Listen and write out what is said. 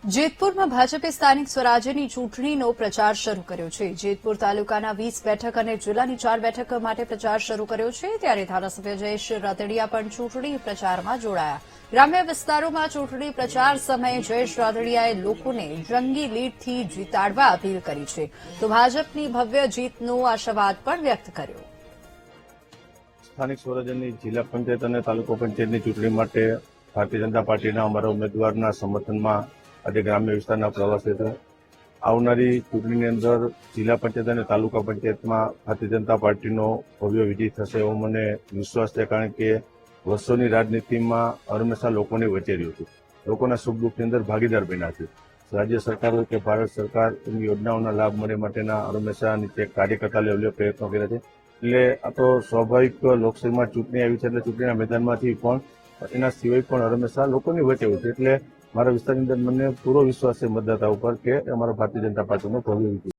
જેતપુરમાં ભાજપે સ્થાનિક સ્વરાજ્યની ચૂંટણીનો પ્રચાર શરૂ કર્યો છે। જેતપુર તાલુકાના 20 બેઠક અને જિલ્લાની 4 બેઠક માટે પ્રચાર શરૂ કર્યો છે, ત્યારે ધારાસભ્ય જયેશ રાદડિયા પણ ચૂંટણી પ્રચારમાં જોડાયા। ગ્રામ્ય વિસ્તારોમાં ચૂંટણી પ્રચાર સમયે જયેશ રાદડિયાએ લોકોને જંગી લીડથી જીતાડવા અપીલ કરી છે, તો ભાજપની ભવ્ય જીતનો આશાવાદ પણ વ્યક્ત કર્યો। સ્થાનિક સ્વરાજ્યની જિલ્લા પંચાયત અને તાલુકા પંચાયતની ચૂંટણી માટે ભારતીય જનતા પાર્ટીના અમારા ઉમેદવારના સમર્થનમાં આજે ગ્રામ્ય વિસ્તારના પ્રવાસે છે। આવનારી ચૂંટણીની અંદર જિલ્લા પંચાયત અને તાલુકા પંચાયતમાં ભારતીય જનતા પાર્ટીનો ભવ્ય વિજય થશે એવો મને વિશ્વાસ છે, કારણ કે વર્ષોની રાજનીતિમાં હંમેશા લોકોની વચ્ચે રહ્યું છે, લોકોના સુખ દુઃખની અંદર ભાગીદાર બન્યા છે। રાજ્ય સરકાર હોય કે ભારત સરકાર એની યોજનાઓના લાભ મળે માટેના હંમેશા નીચે કાર્યકર્તા લેવલે પ્રયત્નો કર્યા છે। એટલે આ તો સ્વાભાવિક લોકશાહીમાં ચૂંટણી આવી છે, એટલે ચૂંટણીના મેદાનમાંથી પણ એના સિવાય પણ હંમેશા લોકોની વચ્ચે હોય છે। એટલે મારા વિસ્તારની અંદર મને પૂરો વિશ્વાસ છે મતદાતા ઉપર કે અમારા ભારતીય જનતા પાર્ટીનો ભવ્ય વિજય।